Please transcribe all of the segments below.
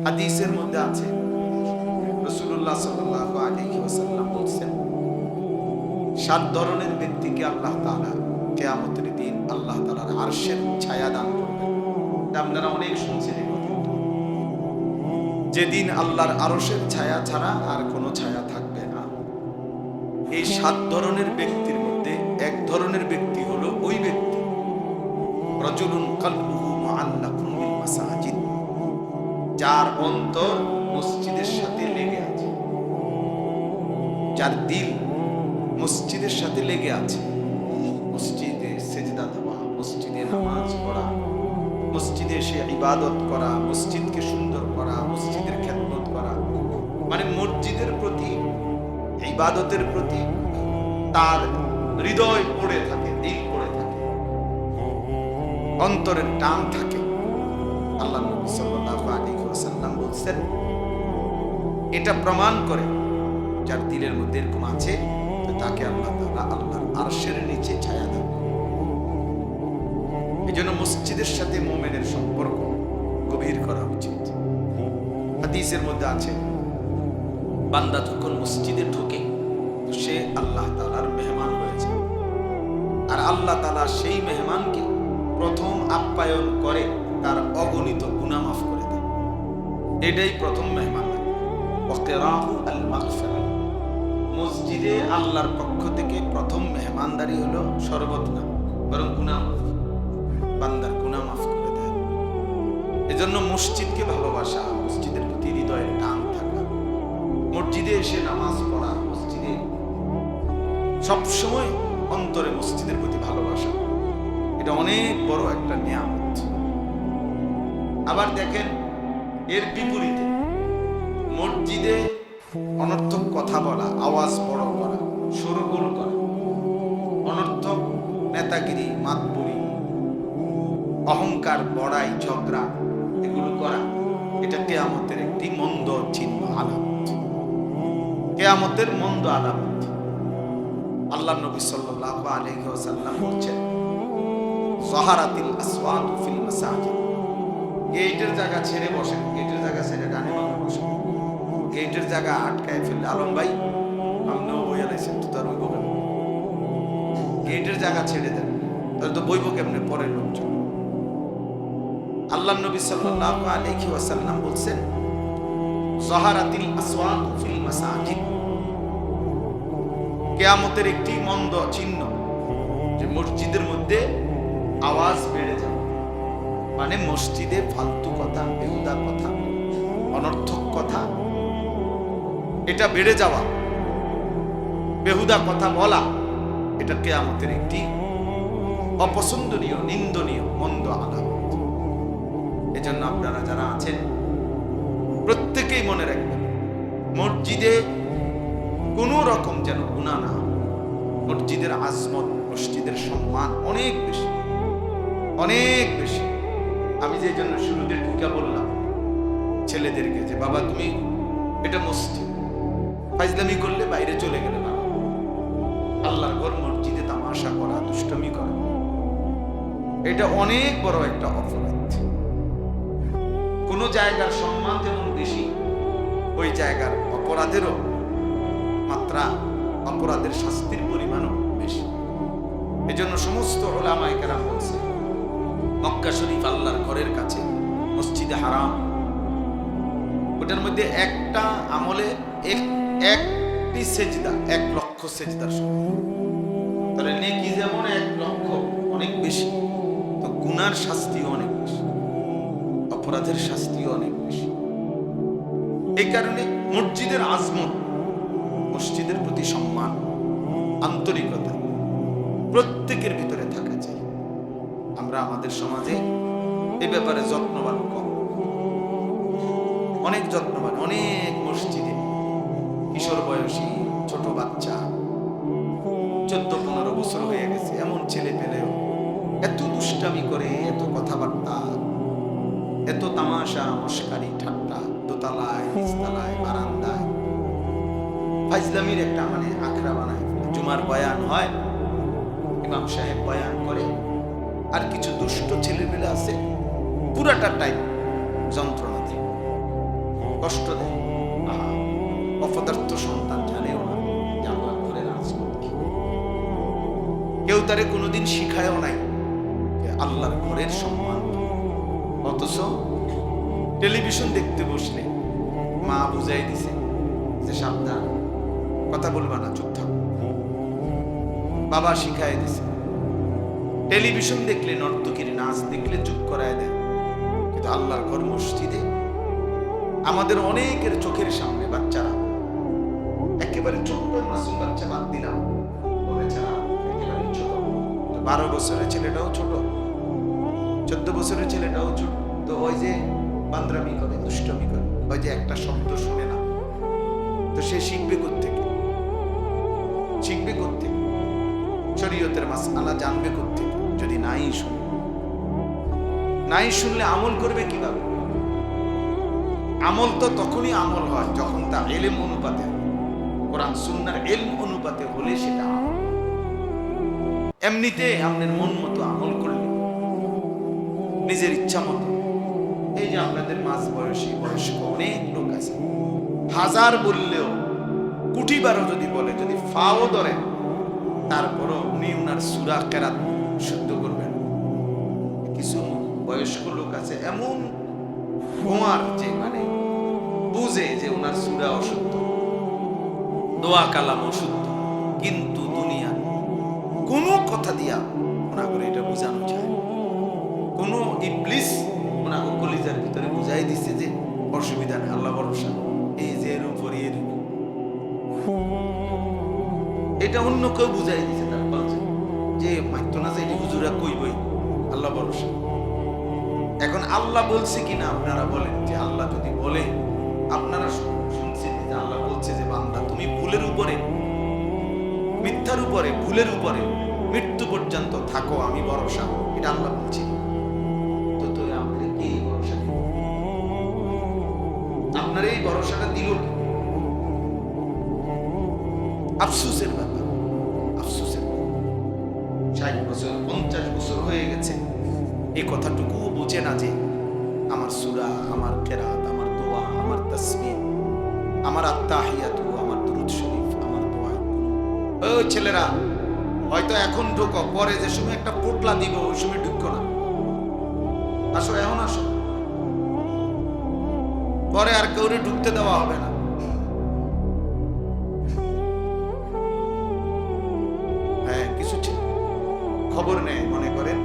হাদিসের মধ্যে আছে রাসূলুল্লাহ সাল্লাল্লাহু আলাইহি ওয়াসাল্লাম বলেছেন, 7 ধরনের ব্যক্তিকে আল্লাহ তাআলা কিয়ামতের দিন আল্লাহ তাআলার আরশের ছায়া দান করবেন। আপনারা অনেক শুনছেন এই কথা। যেদিন আল্লাহর আরশের ছায়া ছাড়া আর কোনো ছায়া থাকবে না। এই 7 ধরনের ব্যক্তির মধ্যে এক ধরনের ব্যক্তি হলো ওই ব্যক্তি, রাজুলুন কলবুহু মুআল্লাকুন বিল মাসাজিদ, যার অন্তর মসজিদের সাথে লেগে আছে, যার দিল মসজিদের সাথে লেগে আছে। মসজিদে সেজদা দেওয়া, মসজিদে নামাজ পড়া, মসজিদে এসে ইবাদত করা, মসজিদকে সুন্দর করা, মসজিদের খেদমত করা, মানে মসজিদের প্রতি, ইবাদতের প্রতি তার হৃদয় পড়ে থাকে, দিল পড়ে থাকে, অন্তরের টান থাকে। আল্লাহ নবী সাল্লাল্লাহু আলাইহি ওয়াসাল্লাম বলেছেন, এটা প্রমাণ করে যার দিলের মধ্যে এরকম আছে তাকে আল্লাহ তাআলা আল্লাহর আরশের নিচে ছায়া দেন। এজন্য মসজিদের সাথে মুমিনের সম্পর্ক গভীর করা উচিত। হাদিসের মধ্যে আছে, বান্দা যখন মসজিদে ঢোকে সে আল্লাহ তাআলার মেহমান হয়েছে, আর আল্লাহ তাআলা সেই মেহমানকে প্রথম আপ্যায়ন করে তার অগণিত গুনাহ মাফ করে দেয়। এটাই প্রথম মেহমান। ওয়াকিরাহু আল মাগফিরা, মসজিদে আল্লাহর পক্ষ থেকে প্রথম মেহমানদারি হলো শরবত না, বরং গুনাহ মাফ, বান্দার গুনাহ মাফ করে দেয়। এজন্য মসজিদকে ভালোবাসা, মসজিদের প্রতি হৃদয়ের টান থাকা, মসজিদে এসে নামাজ পড়া, মসজিদে সবসময় অন্তরে মসজিদের প্রতি ভালোবাসা, এটা অনেক বড় একটা নিয়ামত। আবার দেখেন, এর বিপরীতে মসজিদে অনর্থক কথা বলা, আওয়াজ বড় করা, শোরগোল করা, অনর্থক নেতাগিরি, মাতবরি, অহংকার, বড়াই, ঝগড়া, এগুলো করা, এটা কিয়ামতের একটি মন্দ চিহ্ন, আলামত, কিয়ামতের মন্দ আলামত। আল্লাহ নবী সাল্লাল্লাহু আলাইহি ওয়াসাল্লাম বলেছেন, যাহারাতিল আসওয়াতু ফিল মাসাজিদ, গেটের জায়গা ছেড়ে বসেন, গেটের জায়গা ছেড়ে ডানে বামে বসেন, গেটের জায়গা আটকায় ফেললে, আলম ভাই আপনিও বইয়া লাইছেন তো তার বইব কেমন, গেটের জায়গা ছেড়ে দেন, তাহলে তো বইব কেমনে পরের লোকজন। আল্লাহ নবী সাল্লাল্লাহু আলাইহি ওয়াসাল্লাম বলছেন, যাহারাতিল আসওয়াতু ফিল মাসাজিদ, কিয়ামতের একটি মন্দ চিহ্ন যে মসজিদের মধ্যে আওয়াজ বেড়ে যাবে, মানে মসজিদে ফালতু কথা, বেহুদা কথা, অনর্থক কথা, এটা বেড়ে যাওয়া, বেহুদা কথা বলা, এটা কিয়ামতের একটি অপছন্দনীয়, নিন্দনীয়, মন্দ আলামত। এজন্য আপনারা যারা আছেন প্রত্যেকেই মনে রাখবেন, মসজিদে কোনো রকম যেন গুনাহ না হয়। মসজিদের আজমত, মসজিদের সম্মান অনেক বেশি, অনেক বেশি। আমি যে জন্য শুরুতে ঢুকে বললাম ছেলেদেরকে যে বাবা তুমি, এটা মসজিদ, ফাজলামি করলে বাইরে চলে গেলে না, আল্লাহর ঘর মসজিদে তামাশা করা, দুষ্টমি করা, এটা অনেক বড় একটা অপরাধ। কোন জায়গার সম্মান যেমন বেশি, ওই জায়গার অপরাধেরও মাত্রা, অপরাধের শাস্তির পরিমাণও বেশি। এজন্য সমস্ত উলামায়ে কেরাম বলছে, মক্কা শরীফ আল্লাহর ঘরের কাছে, মসজিদে হারাম, ওটার মধ্যে একটা আমলে একটি সেজদা 1 লক্ষ সেজদার সমান। তাহলে নেকি যেমন 1 লক্ষ, অনেক বেশি, তো গুনার শাস্তিও অনেক বেশি, অপরাধের শাস্তিও অনেক বেশি। এই কারণে মসজিদের আজমত, মসজিদের প্রতি সম্মান, আন্তরিকতা প্রত্যেকের ভিতরে থাকা চাই। আমরা আমাদের সমাজে এ ব্যাপারে যত্নবান কম, অনেক যত্নবান। অনেক মসজিদে কিশোর বয়সী ছোট বাচ্চা, 14-15 বছর হয়ে গেছে, এমন ছেলে পেলেও এত দুষ্টামি করে, এত কথাবার্তা, এত তামাশা, মস্কারি, ঠাট্টা, দোতলায়, নিচতলায়, বারান্দায় ফাজলামির একটা মানে আখড়া বানায়। জুমার বয়ান হয়, ইমাম সাহেব বয়ান করে, আর কিছু দুষ্ট ছেলেমেয়ে আছে পুরাটা টাইম যন্ত্রণা দেয়, কষ্ট দেয়। আহা, অপদার্থ সন্তান জানেও না যে আল্লাহ ঘরের আজমত কি। কেউ তারে কোনোদিন শিখায়ও নাই যে আল্লাহর ঘরের সম্মান কি। অথচ টেলিভিশন দেখতে বসলে মা বুঝাই দিছে যে সাবধান, কথা বলবা না, চুপ থাক। বাবা শিখাই দিছে। টেলিভিশন দেখলে, নর্তকীর নাচ দেখলে চুপ করায় দেয়। কিন্তু আল্লাহর ঘর মসজিদে আমাদের অনেকের চোখের সামনে বাচ্চারা, একেবারে ছোট্ট মাসুম বাচ্চা বাদ দিলাম, একেবারে ছোট, 12 বছরের ছেলেটাও ছোট, 14 বছরের ছেলেটাও ছোট। তো ওই যে বান্দরামি করে, দুষ্টমি করে, ওই যে একটা শব্দ শুনে না, তো সে শিখবে কোত্থেকে? শিখবে কোত্থেকে? শরীয়তের মাসআলা জানবে কোত্থেকে যদি নাই শুনে? নাই শুনলে আমল করবে কিভাবে? আমল তো তখনই আমল হয় যখন তা ইলম অনুপাতে, কোরআন সুন্নাহর ইলম অনুপাতে হলে সেটা আমল। এমনিতে আপনার মন মতো আমল করলে, নিজের ইচ্ছা মতো, এই যে আপনাদের মাঝ বয়সী বয়স্ক অনেক লোক আছে, হাজার বললেও, কোটি বারো যদি বলে, যদি ফাও ধরে, তারপরও উনি উনার সূরা কেরাত শুদ্ধ করবেন। কিছু বয়স্ক লোক আছে এমন কুমার যে মানে বুঝে যে উনার সূরা অশুদ্ধ, দোয়া কালাম অশুদ্ধ, কিন্তু দুনিয়ার কোনো কথা দিয়া ওনাকে এটা বোঝানো যায়। কোন ইবলিস ওনাকে কলিজার ভিতরে বুঝাই দিচ্ছে যে অসুবিধা নেই, আল্লাহ ভরসা, এই যে এর উপরে এর, এটা অন্য কেউ বুঝাই দিচ্ছে। তার বলছে যে মাইতো না যে এটি হুজুরা কইবই, আল্লাহ ভরসা। এখন আল্লাহ বলছে কিনা আপনারা বলেন, যে আল্লাহ যদি বলে, আপনারা শুনছেন যে আল্লাহ বলছে যে বান্দা তুমি ভুলের উপরে, মিথ্যার উপরে, ভুলের উপরে মৃত্যু পর্যন্ত থাকো, আমি ভরসা, এটা আল্লাহ বলছে। তো তো আমাদের কি ভরসা? আপনার এই ভরসাটা দিল কি? আফসোসের ব্যাপার, আফসোসের ব্যাপার। 60 বছর 50 বছর হয়ে গেছে, এই কথাটুকু বোঝে না যে আমার সূরা, আমার কেরাত, আমার দোয়া, আমার তাসবিহ, আমার আত্তাহিয়াতু, আমার দুরূদ শরীফ, আমার দোয়া। ও ছেলেরা, হয়তো এখন ঢোকো, পরে যে সময় একটা পোটলা দিব ওই সময় ঢুকো না। আসো, এখন আসো, পরে আর কাউরে ঢুকতে দেওয়া হবে না। হ্যাঁ, কিছু খবর নেই, মনে করেন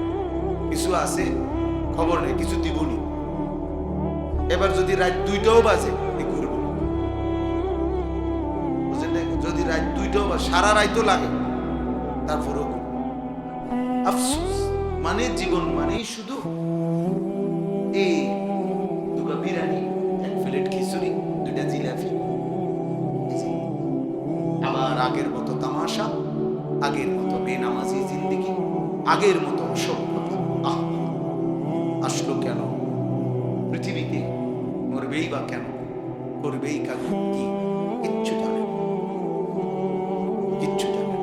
কিছু আছে, খবর নেই, কিছু দিবনি। এবার যদি রাত 2টাও বাজে ঘুরবো, যদি রাত 2টাও বাজে, সারা রাতও লাগে, তারপরও আফসোস। মানে জীবন মানেই শুধু এই 2টা বিরিয়ানি, 1 প্লেট খিচুড়ি, 2টা জিলাপি, আবার আগের মতো তামাশা, আগের মতো বেনামাজি জিন্দেগি, আগের মতো অসভ্যতা। আসলো কেন পৃথিবীতে? মরবেই বা কেন? করবেই কাজ কি? কিচ্ছু জানে, কিচ্ছু জানে।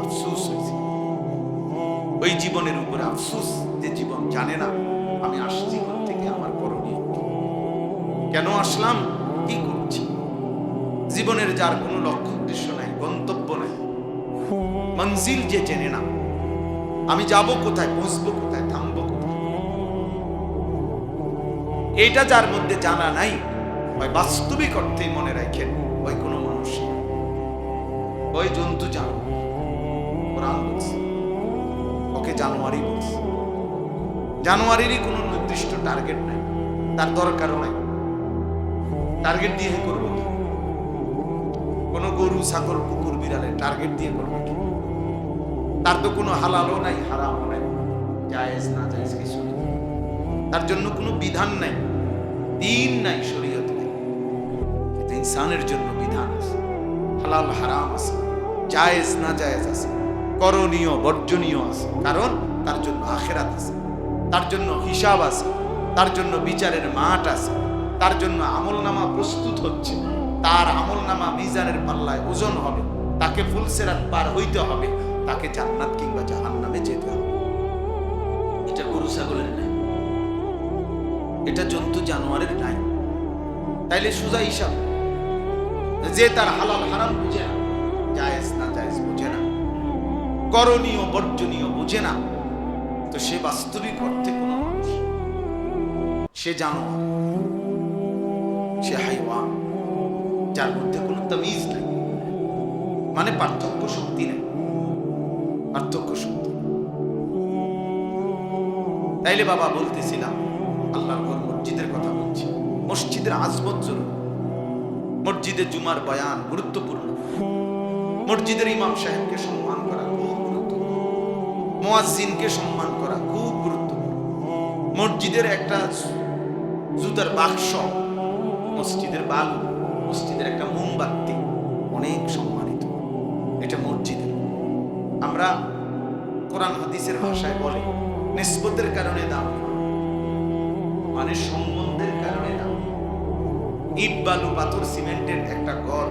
আফসোস হয়েছে ওই জীবনের উপরে, আফসোস যে জীবন জানে না আমি আসছি থেকে, আমার করণীয় কেন আসলাম, কি করছি। জীবনের যার কোনো লক্ষ্য উদ্দেশ্য নাই, গন্তব্য নাই, মঞ্জিল যে চেনে না, আমি যাব কোথায়, পৌঁছবো কোথায়, থামবো কোথায়, এটা যার মধ্যে জানা নাই, ওই বাস্তবিক অর্থেই মনে রাখেন, ওই কোনো মানুষ, ওই জন্তু জানোয়ার। কোরআন বলছে ওকে জানোয়ারই বলছে। জানোয়ারেরই কোনো নির্দিষ্ট টার্গেট নাই, তার দরকারও নাই, টার্গেট দিয়ে করবো কি? কোনো গরু, ছাগল, কুকুর, বিড়ালের টার্গেট দিয়ে করবো কি? তার তো কোনো হালালও নাই, হারামও নাই, জায়েজ না জায়েজ কিছু নেই, তার জন্য কোনো বিধান নাই, দিন নাই, শরীয়ত নেই। কিন্তু ইনসানের জন্য বিধান আছে, হালাল হারাম আছে, জায়েজ না জায়েজ আছে, করণীয় বর্জনীয় আছে। কারণ তার জন্য আখিরাত আছে, তার জন্য হিসাব আছে, তার জন্য বিচারের মাঠ আছে, তার জন্য আমলনামা প্রস্তুত হচ্ছে, তার আমলনামা মিজানের পাল্লায় ওজন হবে, তাকে ফুলসিরাত পার হইতে হবে, তাকে জান্নাত কিংবা জাহান্নামে যেতে হবে। এটা গরু ছাগলের নাই, এটা জন্তু জানোয়ারের নাই। তাইলে সোজা হিসাব, যে তার হালাল হারাম বুঝে না, জায়েজ না জায়েজ বুঝে না, করণীয় বর্জনীয় বুঝে না, তো সে বাস্তবিক অর্থে কোন মানুষ, সে জানোয়ার, সে হাইওয়ান, যার মধ্যে কোনো তামিজ নেই, মানে পার্থক্য শক্তি নেই, পার্থক্য শক্তি। তাইলে বাবা বলতেছিলাম আল্লাহর ঘর মসজিদের কথা বলছি। মসজিদের আজমত জরুরি, মসজিদে জুমার বয়ান গুরুত্বপূর্ণ, মসজিদের ইমাম সাহেবকে সম্মান করা খুব গুরুত্বপূর্ণ, মুয়াজ্জিনকে সম্মান করা খুব গুরুত্বপূর্ণ। মসজিদের একটা জুতার বাক্স, মসজিদের বালু, মসজিদের একটা মোমবাতি অনেক সম্মানিত, এটা মসজিদের। আমরা কোরআন হাদিসের ভাষায় বলে নিসবতের কারণে দাম, মানে সম্বন্ধের কারণে দাম। ইট বালু পাথর সিমেন্টের একটা ঘর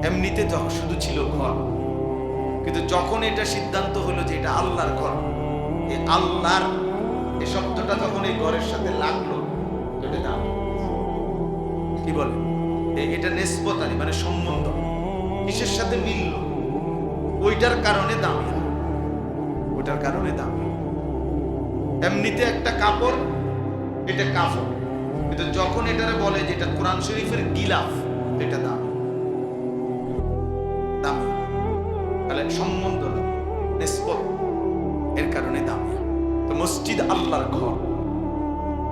এমনিতে শুধু ছিল ঘর, কিন্তু যখন এটা সিদ্ধান্ত হলো যে এটা আল্লাহর ঘর, এই আল্লাহর এই শব্দটা যখন এই ঘরের সাথে লাগলো, এটা দাম। কি বলে এটা নিসবতানি, মানে সম্বন্ধ কিসের সাথে মিলল, ওইটার কারণে দামি, ওইটার কারণে দামি। এমনিতে একটা কাপড়, এটা কাপড়, কিন্তু যখন এটারে বলে যে এটা কোরআন শরীফের গিলাফ, এটা দাম, দামি। তাহলে সম্বন্ধ নিসবত এর কারণে দামি। তো মসজিদ আল্লাহর ঘর,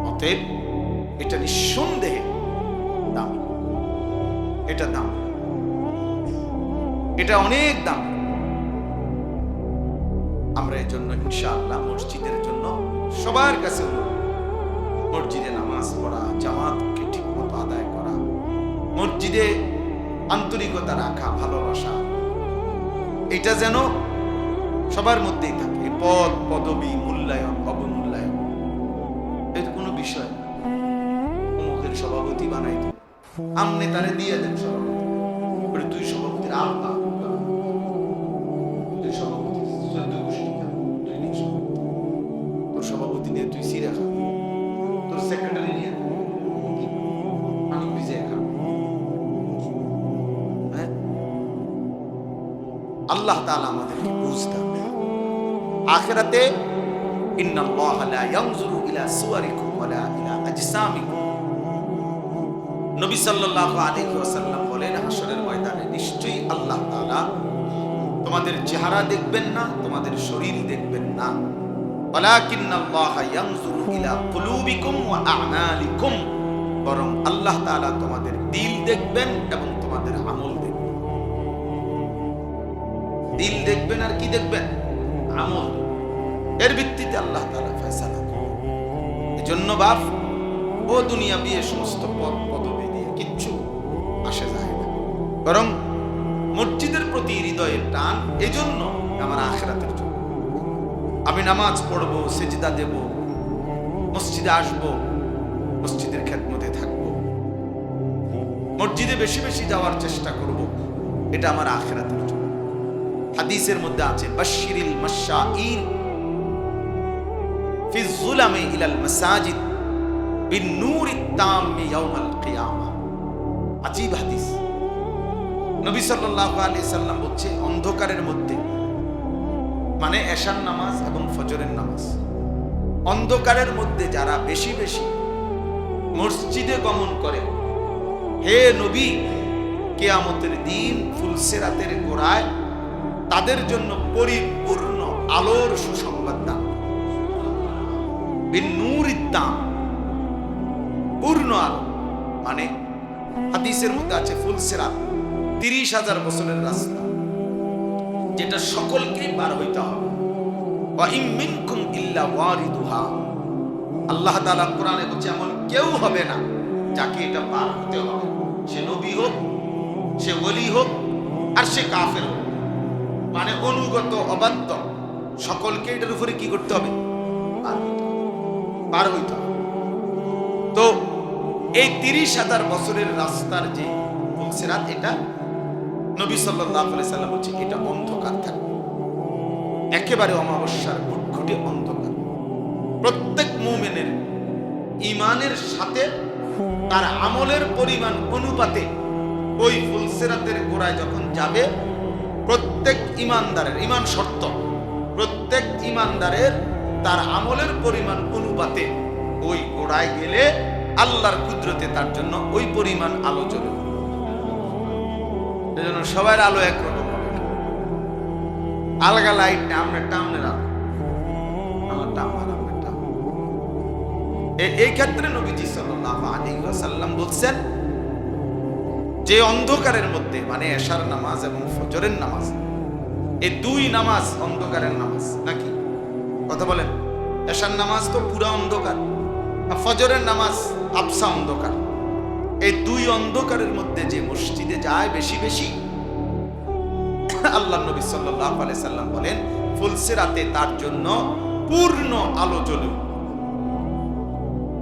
অতএব এটা নিঃসন্দেহে দাম, এটা দাম, এটা অনেক দাম। আমরা এই জন্য ইনশাআল্লাহ মসজিদের জন্য সবার কাছে মসজিদে নামাজ পড়া, জামাতকে ঠিক মতো আদায় করা, মসজিদে আন্তরিকতা রাখা, ভালোবাসা, এটা যেন সবার মধ্যেই থাকে। পদ পদবী, মূল্যায়ন অবমূল্যায়ন এটা কোনো বিষয়। অমুকের সভাপতি বানাই দেন, আমনে তারে দিয়ে দেন সভাপতি, তুই সভাপতির আব্বা, তুই সভাপতি 14 গোষ্ঠী, তোর সভাপতি নিয়ে তুই সিরা খা, তোর সেক্রেটারি নিয়ে পানি ভিজে খা। আল্লাহ তাআলা আমাদেরকে বুঝ দান। আখিরাতে ইন্নাল্লাহা লা ইয়ানজুরু ইলা সুওয়ারিকুম ওয়ালা ইলা আজসামিকুম, নবী সাল্লাল্লাহু আলাইহি ওয়াসাল্লাম বলেন হাশরের ময়দানে নিশ্চয়ই আল্লাহ তাআলা তোমাদের চেহারা দেখবেন না, তোমাদের শরীর দেখবেন না, ওয়ালাকিন্নাল্লাহা ইয়ানজুরু ইলা কুলুবিকুম ওয়া আ'মালিকুম, বরং আল্লাহ তাআলা তোমাদের দিল দেখবেন এবং তোমাদের আমল দেখবেন। দিল দেখবেন আর কি দেখবেন? আমল। এর ভিত্তিতে আল্লাহ তাআলা ফয়সালা করবেন। এজন্য বাপ ও দুনিয়া বিয়ে সমস্ত পদ পদবি দিয়ে কিচ্ছু আসে যায় না, বরং মসজিদের প্রতি হৃদয়ের টান। এজন্য আমার আখিরাতের জন্য আমি নামাজ পড়বো, সিজদা দেব, মসজিদে আসবো, মসজিদের খেদমতে থাকবো, মসজিদে বেশি বেশি যাওয়ার চেষ্টা করব, এটা আমার আখিরাতের জন্য। হাদিসের মধ্যে আছে বাশশিরিল মাশাঈন ফি যুলামি ইলাল মাসাজিদ বিন-নূরিত তাম্মি ইয়াউমাল কিয়ামাহ। আজীব হাদিস। নবী সাল্লাল্লাহু আলাইহি সাল্লাম বলছে অন্ধকারের মধ্যে, মানে এশার নামাজ এবং ফজরের নামাজ, অন্ধকারের মধ্যে যারা বেশি বেশি মসজিদে গমন করে, হে নবী, কিয়ামতের দিন ফুলসিরাতের গোড়ায় তাদের জন্য পরিপূর্ণ আলোর সুসংবাদ দান, বিন-নূরিত তাম, পূর্ণ আলো। মানে হাদিসের মধ্যে আছে ফুলসিরাত 30,000 বছরের রাস্তা, যেটা সকলকেই পার হইতে হবে। ওয়া ইম মিনকুম ইল্লা ওয়ারিদুহা, আল্লাহ তাআলা কোরআনে বলছে এমন কেউ হবে না যাকে এটা পার হতে হবে, সে নবী হোক, সে ওলি হোক, আর সে কাফের হোক, মানে অনুগত অবাধ্য, সকলকে এটার উপরে কি করতে হবে? পার হইতে হবে। তো এই 30,000 বছরের রাস্তার যে ফুলসিরাত, এটা নবী সাল্লাল্লাহু আলাইহি সাল্লাম বলছে এটা অন্ধকার থাকবে, একেবারে অমাবস্যার ঘুটঘুটে অন্ধকার। প্রত্যেক মুমিনের ঈমানের সাথে তার আমলের পরিমাণ অনুপাতে ওই ফুলসিরাতের গোড়ায় যখন যাবে, প্রত্যেক ইমানদারের ইমান শর্ত, প্রত্যেক ইমানদারের তার আমলের পরিমাণ অনুপাতে ওই গোড়ায় গেলে আল্লাহর কুদরতে তার জন্য ওই পরিমাণ আলো জ্বলে। এজন্য সবার আলো একরকম হবে না, আলগা লাইট না, আমরা টাউনের আলো, আমারটা আমার, আমারটা। এই ক্ষেত্রে নবীজি সাল্লাল্লাহু আলাইহি ওয়াসাল্লাম বলছেন যে অন্ধকারের মধ্যে, মানে এশার নামাজ এবং ফজরের নামাজ, এই দুই নামাজ অন্ধকারের নামাজ নাকি? কথা বলেন। এশার নামাজ তো পুরা অন্ধকার, আর ফজরের নামাজ আবসা অন্ধকার। এই দুই অন্ধকারের মধ্যে যে মসজিদে যায় বেশি বেশি, আল্লাহ নবী সাল্লাল্লাহু আলাইহি সাল্লাম বলেন ফুলসিরাতে তার জন্য পূর্ণ আলো জ্বলে।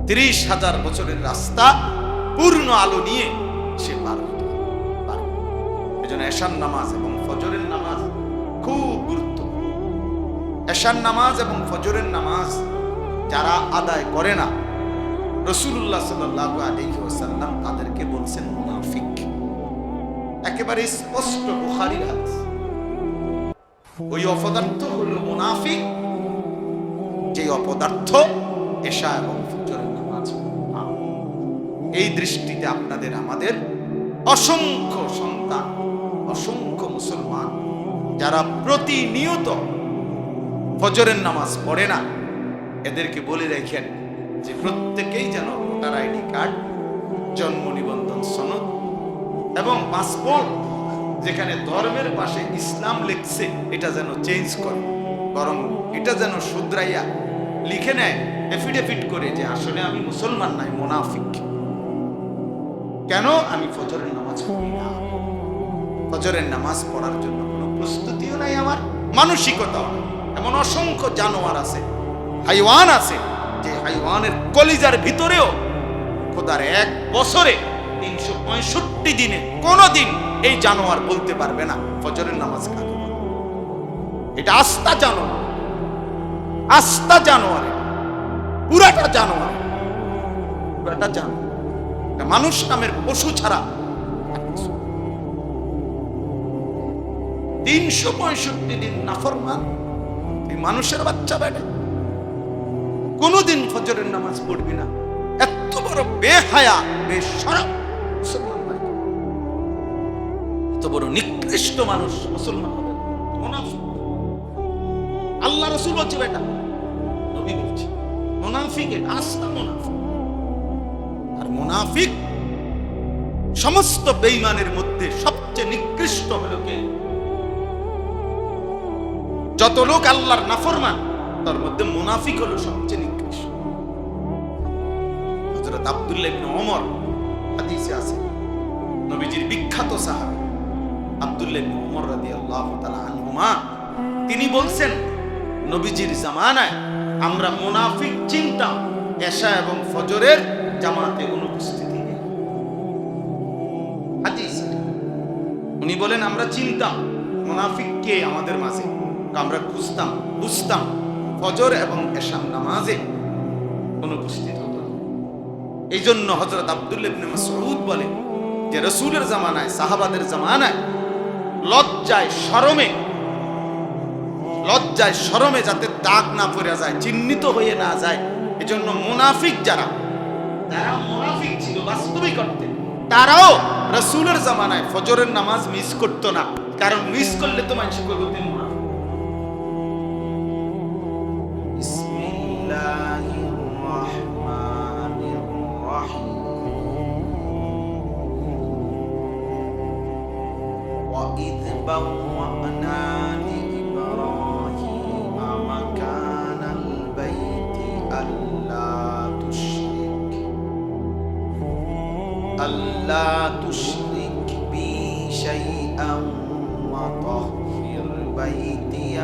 30,000 বছরের রাস্তা পূর্ণ আলো নিয়ে সে পার হতে পারবে। এজন্য এশার নামাজ এবং ফজরের নামাজ খুব গুরুত্বপূর্ণ। এশার নামাজ এবং ফজরের নামাজ যারা আদায় করে না, রাসূলুল্লাহ সাল্লাল্লাহু আলাইহি ওয়াসাল্লাম তাদেরকে বলছেন মুনাফিক। একেবারে স্পষ্ট বুখারীর হাদিস। ওই অপদার্থ হলো মুনাফিক, যে অপদার্থ এশা এবং ফজরের নামাজ। এই দৃষ্টিতে আপনাদের আমাদের অসংখ্য সন্তান, অসংখ্য মুসলমান যারা প্রতিনিয়ত ফজরের নামাজ পড়ে না, এদেরকে বলে রাখেন যে প্রত্যেকেই যেন ভোটার আইডি কার্ড, জন্ম নিবন্ধন সনদ এবং পাসপোর্ট যেখানে ধর্মের পাশে ইসলাম লিখছে এটা যেন চেঞ্জ করে, বরং এটা যেন শুধরাইয়া লিখে নেয় এফিডেভিট করে যে আসলে আমি মুসলমান নাই, মুনাফিক। কেন? আমি ফজরের নামাজ পড়ি না, ফজরের নামাজ পড়ার জন্য কোনো প্রস্তুতিও নাই, আমার মানসিকতা। এমন অসংখ্য জানোয়ার আছে, হাইওয়ান আছে, যে হাইওয়ানের কলিজার ভিতরেও খোদার এক বছরে 365 দিনে কোনদিন এই জানোয়ার বলতে পারবে না ফজরের নামাজ কাকে বলে। এটা আস্থা জানোয়ার, আস্থা জানোয়ার, পুরাটা জানোয়ার, পুরাটা জানোয়ার। মানুষ নামের পশু ছাড়া 365 দিন নাফরমান মানুষের বাচ্চা বেটা, কোনদিন ফজরের নামাজ পড়বি না। এত বড় বেহায়া, বেশরম মুসলমান ভাই, এত বড় নিকৃষ্ট মানুষ মুসলমান হবে মুনাফিক। আল্লাহ রাসূল বলছে, বেটা নবী বলছে মুনাফিকের আস্থা মুনাফিক। আর মুনাফিক সমস্ত বেঈমানের মধ্যে সবচেয়ে নিকৃষ্ট হলো কে? যত লোক আল্লাহর নাফরমান তার মধ্যে মুনাফিক হলো সবচেয়ে নিকৃষ্ট। হযরত আব্দুল্লাহ ইবনে ওমর হাদিসে আছে, নবীজির বিখ্যাত সাহাবী আব্দুল্লাহ ইবনে ওমর রাদিয়াল্লাহু তাআলা আনহুমা, তিনি বলছেন নবীজির জামানায় আমরা মুনাফিক চিনতাম এশা এবং ফজরের জামাতে অনুপস্থিতি নেই। হাদিস উনি বলেন আমরা চিনতাম মুনাফিক কে আমাদের মাঝে, আমরা খুঁজতাম, বুঝতাম ফজর এবং এশার নামাজে অনুপস্থিত হতো। এই জন্য হযরত আব্দুল্লাহ ইবনে মাসউদ বলে যে রাসূলের জামানায়, সাহাবাদের জামানায় লজ্জায় শরমে যাতে দাগ না পড়ে যায়, চিহ্নিত হয়ে না যায়, এজন্য মুনাফিক যারা মুনাফিক ছিল বাস্তবিক অর্থে, তারাও রাসূলের জামানায় ফজরের নামাজ মিস করতো না, কারণ মিস করলে তো মানুষ কইব তুমি মুনাফিক। وَإِذْ بَوَّأْنَا لِإِبْرَاهِيمَ مَكَانَ الْبَيْتِ أَلَّا تُشْرِكْ بِي شَيْئًا وَطَهِّرْ بَيْتِيَ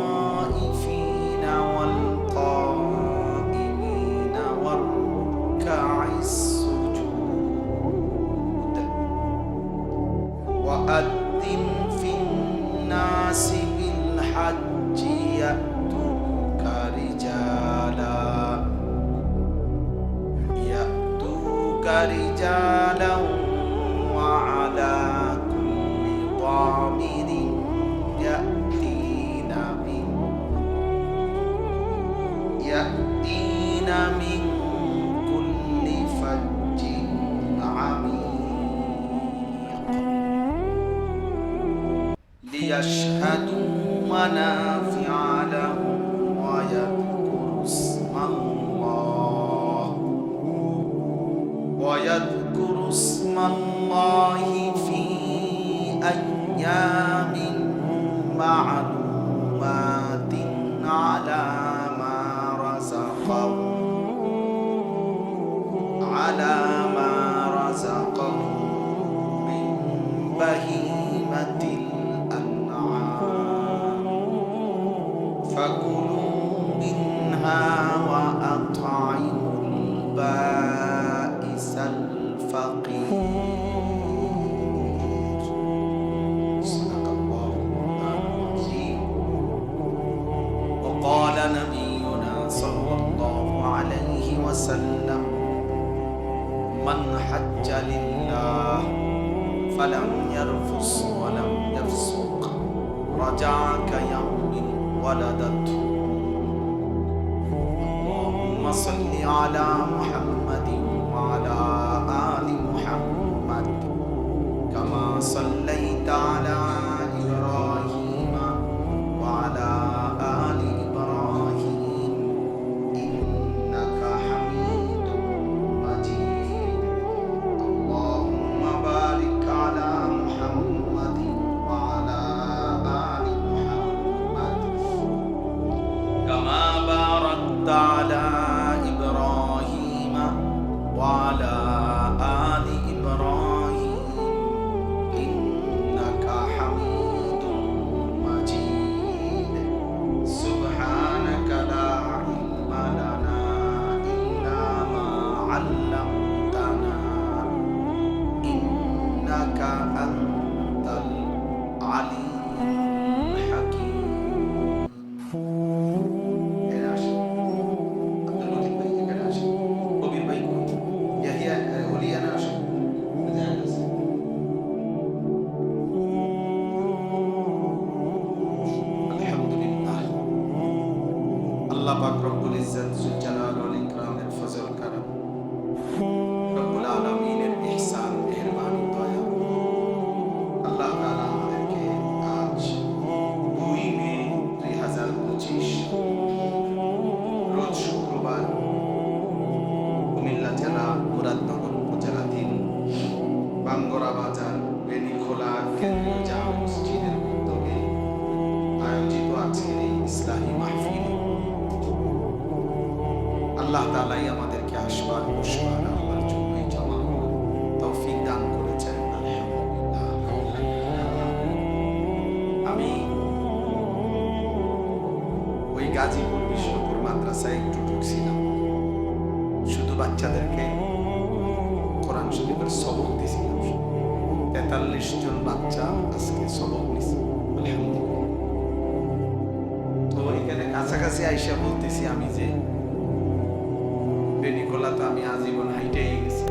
للطائفين والقائمين والركع السجود وأذن في الناس بالحج رجالا وعلى كل ضامر يأتين من كل فج عميق ليشهدوا منافع لهم ويذكروا اسم الله في أيام معلومات على ما رزقهم من بهيمة الأنعام فكلوا منها وأطعموا البائس الفقير. صدق الله العظيم. وقال نبينا صلى الله عليه وسلم من حج لله فلم يرفث ولم يفسق رجع كيوم ولدته. اللهم صل على محمد وعلى آل محمد كما صليت على إبراهيم وعلى آل إبراهيم إنك حميد مجيد. اللهم بارك على محمد وعلى آل محمد كما باركت على إبراهيم وعلى آل إبراهيم إنك حميد مجيد. سبحانك لا علم لنا إلا ما علمتنا إنك أنت العليم الحكيم. আল্লাহ পাক রব্বুল ইজ্জত যুল জালাল ওয়াল ইকরামের ফজল করম, রব্বুল আলামিনের ইহসান মেহেরবানি দয়া, আল্লাহ তাআলা আমাদেরকে আজ 2 মে 2025 রোজ শুক্রবার কুমিল্লা জেলা মুরাদনগর উপজেলাধীন বাঙ্গরা বাজার বেনিখোলা কেন্দ্রীয় জামে মসজিদের উদ্যোগে আয়োজিত আজকের এই ইসলামী মাহফিল আল্লাহ তাআলাই আমাদেরকে আসবার বসবার আল্লাহর জন্যই জমা তৌফিক দান করেছেন। আলহামদুলিল্লাহ। আমি ওই গাজীপুর বিষ্ণুপুর মাদ্রাসায় একটু ঢুকছিলাম, শুধু বাচ্চাদেরকে কোরআন শরীফের সবক দিয়েছিলাম। 43 জন বাচ্চা আজকে সবক নিছে। আলহামদুলিল্লাহ। তো এখানে কাছাকাছি আইসা বলতেছি আমি যে বেনিকোলা তো আমি আজীবন হাইটেই গেছি,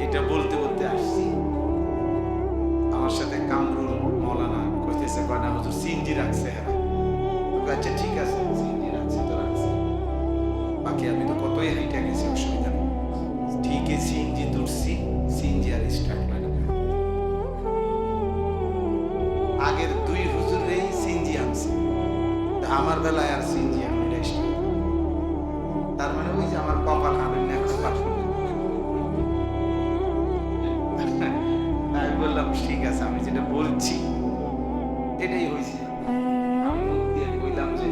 এটা বলতে বলতে আসছি। আমার সাথে কামরুল মৌলানা কইতেছে কয়না হুজুর সিনজি রাখছে। হ্যাঁ আচ্ছা ঠিক আছে, সিনজি রাখছে তো রাখছে, বাকি আমি তো কতই হাইটে গেছি, অসুবিধা নেই। ঠিকই সিনজি তুলছি, সিনজি আর স্টার্ট হয় না। আগের 2 হুজুরেই সিনজি আনছে, আমার বেলায় আর সিনজি আমি স্টার্ট। তার মানে ওই যে আমার কপাল হাবেন না কপাল। আমি বললাম ঠিক আছে, আমি যেটা বলছি এটাই হয়েছে। আমি মুখ দিয়ে বললাম যে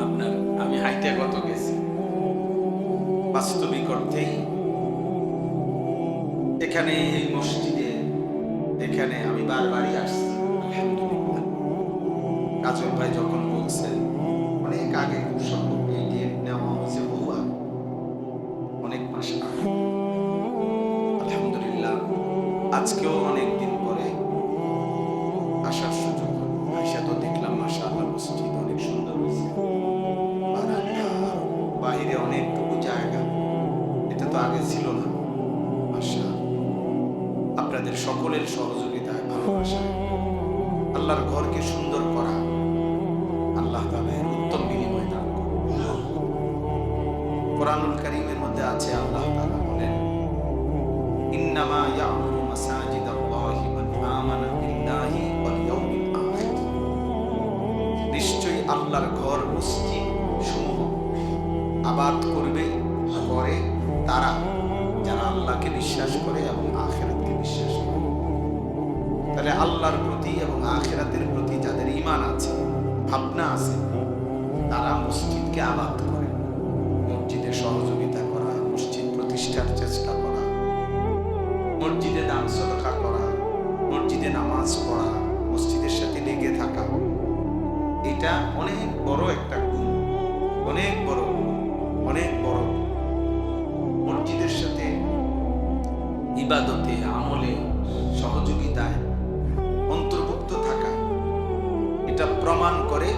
আপনার আমি হাইটে কত গেছি। বাস্তবিক অর্থেই এখানে এই মসজিদে এখানে আমি বারবারই আসছি। আলহামদুলিল্লাহ। কাজল ভাই যখন বলছেন অনেক আগে, খুব সম্ভব এই ডেট নেওয়া হয়েছে বহু আগে, অনেক মাস আগে। আলহামদুলিল্লাহ আজকেও অনেক দিন পরে আসার সুযোগ আইসা তো দেখলাম মাশাআল্লাহ মসজিদ অনেক সুন্দর হয়েছে। বাহিরে অনেক সকলের সহযোগিতায়, ভালোবাসায় আল্লাহর ঘরকে সুন্দর করা, আল্লাহ তাআলা এর উত্তম বিনিময় দান করেন। কোরআনুল কারীমের মধ্যে আছে আল্লাহ তাআলা বলেন, ইন্নামা ইয়া'মুরু মাসাজিদাল্লাহি মান আমানা বিল্লাহি ওয়াল ইয়াউমিল আখির। নিশ্চয়ই আল্লাহর ঘর মসজিদ সমূহ আবাদ করবে করে তারা যারা আল্লাহকে বিশ্বাস করে এবং আখিরাতকে বিশ্বাস করে। তাহলে আল্লাহর প্রতি এবং আখিরাতের প্রতি যাদের ঈমান আছে, ভাবনা আছে, তারা মসজিদকে আবাদ করে, মসজিদে সহযোগিতা করা, মসজিদ প্রতিষ্ঠার চেষ্টা করা, মসজিদে দান সদকা করা, মসজিদে নামাজ পড়া, মসজিদের সাথে লেগে থাকা, এটা অনেক বড় একটা গুণ, অনেক বড়, অনেক বড়। মসজিদের সাথে ইবাদতে, আমলে, সহযোগিতায় অন্তর্ভুক্ত থাকা, এটা প্রমাণ করে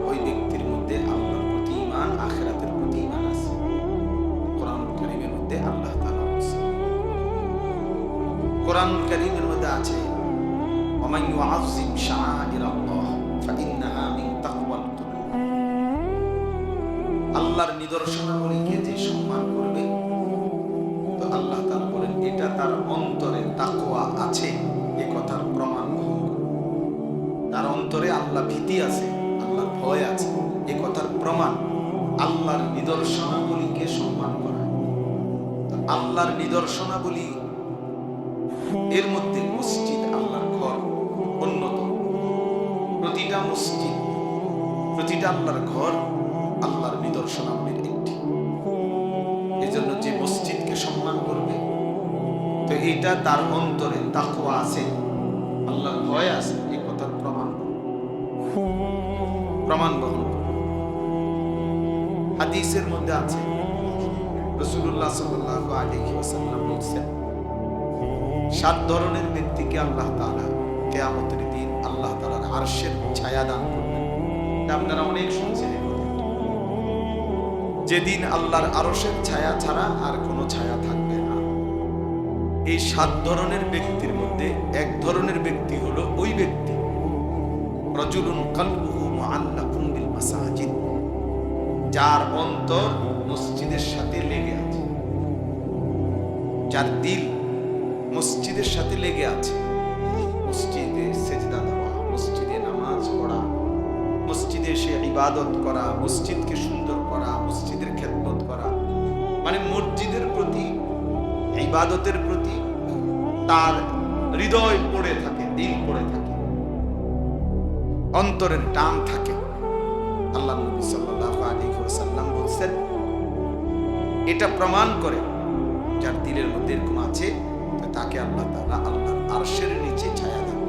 ওই ব্যক্তির মধ্যে আল্লাহর প্রতি ঈমান, আখিরাতের প্রতি ঈমান আছে। কোরআনুল কারীমের মধ্যে আল্লাহ তাআলা বলেছেন, কোরআনুল কারীমের মধ্যে আছে, ওয়া মান ইউআযযিম শাআইরাল্লাহ ফাইন্নাহা মিন তাকওয়াল কুলুব। আল্লাহর নিদর্শনাবলীকে যে সম্মান করবে, তো আল্লাহ তাআলা বলেন এটা তার অন্তরে তাকওয়া আছে, এই কথার প্রমাণ বহন করে। তার অন্তরে আল্লাহ ভীতি আছে, আল্লাহর ভয় আছে, এই কথার প্রমাণ আল্লাহর নিদর্শনাবলীকে সম্মান করা। তো আল্লাহর নিদর্শনাবলী এর মধ্যে মসজিদ, আল্লাহর ঘর অন্যতম। প্রতিটা মসজিদ, প্রতিটা আল্লাহর ঘর আল্লাহর নিদর্শনাবলীর একটি। এই জন্য যে মসজিদকে সম্মান করবে, তো এটা তার অন্তরে তাকওয়া আছে, আল্লাহর ভয় আছে, এই কথার প্রমাণ বহন করে। হাদিসের মধ্যে আছে, রাসূলুল্লাহ সাল্লাল্লাহু আলাইহি ওয়াসাল্লাম বলেছেন, 7 ধরনের ব্যক্তিকে আল্লাহ তাআলা কিয়ামতের দিন আল্লাহ তাআলার আরশের ছায়া দান করবেন। আপনারা অনেক শুনছেন, যেদিন আল্লাহর আরশের ছায়া ছাড়া আর কোনো ছায়া থাকবে না। এই 7 ধরনের ব্যক্তির মধ্যে এক ধরনের ব্যক্তি হলো ওই ব্যক্তি, রাজুলুন কলবুহু মুআল্লাকুন বিল মাসাজিদ, যার অন্তর মসজিদের সাথে লেগে আছে, যার দিল মসজিদের সাথে লেগে আছে। মসজিদে সেজদা দেওয়া, মসজিদে নামাজ পড়া, মসজিদে এসে ইবাদত করা, মসজিদকে সুন্দর করা, মসজিদের খেদমত করা, মানে মসজিদের প্রতি, ইবাদতের প্রতি তার হৃদয় পড়ে থাকে, দিল পড়ে থাকে, অন্তরের টান থাকে। আল্লাহ নবী সাল্লাল্লাহু আলাইহি ওয়াসাল্লাম বলেছেন, এটা প্রমাণ করে যার দিলের মধ্যে এরকম আছে, তো তাকে আল্লাহ তাআলা আল্লাহর আরশের নিচে ছায়া দেন।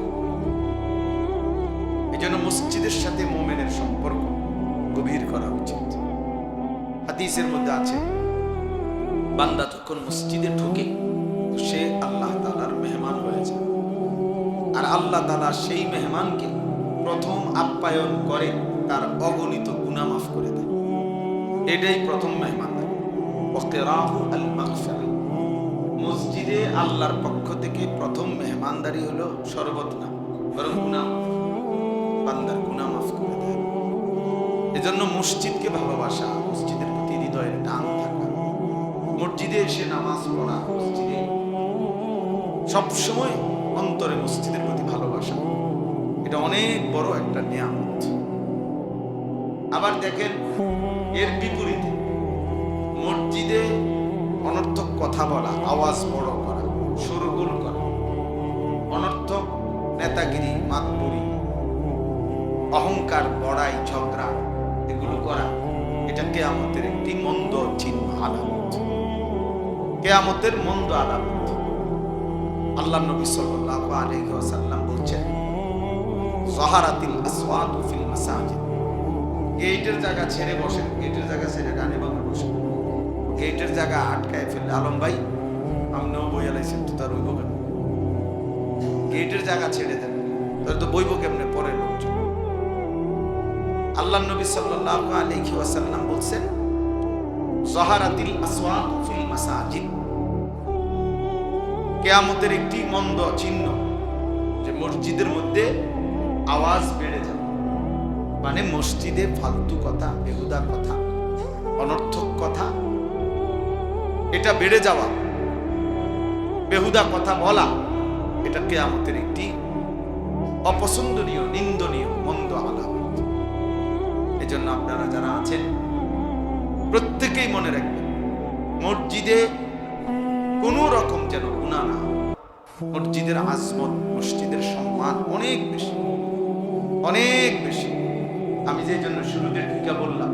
এই জন্য মসজিদের সাথে মুমিনের সম্পর্ক গভীর করা উচিত। হাদিসের মধ্যে আছে, বান্দা যখন মসজিদে ঢোকে, সে আল্লাহ তাআলার মেহমান হয়ে যায়, আর আল্লাহ তাআলা সেই মেহমানকে প্রথম আপ্যায়ন করে তার অগণিত গুনাহ মাফ করে দেয়। এটাই প্রথম মেহমানদারি। ওয়াকিরাহু আল মাগফিরা, মসজিদে আল্লাহর পক্ষ থেকে প্রথম মেহমানদারি হলো শরবত না, বরং গুনাহ, বান্দার গুনাহ মাফ করে দেয়। এজন্য মসজিদকে ভালোবাসা, মসজিদের প্রতি হৃদয়ের টান থাকা, মসজিদে এসে নামাজ পড়া, মসজিদে সবসময় অন্তরে মসজিদের প্রতি ভালোবাসা, এটা অনেক বড় একটা নিয়ামত। আবার দেখেন, এর বিপরীতে মসজিদে অনর্থক কথা বলা, আওয়াজ বড় করা, শোরগোল করা, অনর্থক নেতাগিরি, মাতবুরি, অহংকার, বড়াই, ঝগড়া, এগুলো করা, এটা কিয়ামতের একটি মন্দ চিহ্ন, আলামত, কিয়ামতের মন্দ আলামত। আল্লাহ নবী সাল্লাল্লাহু আলাইহি ওয়াসাল্লাম বলছেন, যাহারাতিল আসওয়াতু ফিল মাসাজিদ, গেটের জায়গা ছেড়ে বসেন, গেটের জায়গা ছেড়ে ডানে বামে বসেন, গেটের জায়গা আটকায় ফেললে, আলম ভাই আপনিও বইয়া লাইছেন, তো তার বইব কেন? গেটের জায়গা ছেড়ে দেন, তাহলে তো বইব কেমনে পরে লোকজন। আল্লাহ নবী সাল্লাল্লাহু আলাইহি ওয়াসাল্লাম বলছেন, যাহারাতিল আসওয়াতু ফিল মাসাজিদ, কিয়ামতের একটি মন্দ চিহ্ন যে মসজিদের মধ্যে আওয়াজ বেড়ে যাবে, মানে মসজিদে ফালতু কথা, বেহুদা কথা, অনর্থক কথা, এটা বেড়ে যাওয়া, বেহুদা কথা বলা, এটা কিয়ামতের একটি অপছন্দনীয়, নিন্দনীয়, মন্দ আলামত। এজন্য আপনারা যারা আছেন প্রত্যেকেই মনে রাখবেন, মসজিদে কোনো রকম যেন গুনাহ না। মসজিদের আজমত, মসজিদের সম্মান অনেক বেশি, অনেক বেশি। আমি যে জন্য শুরুতে ঢুকে বললাম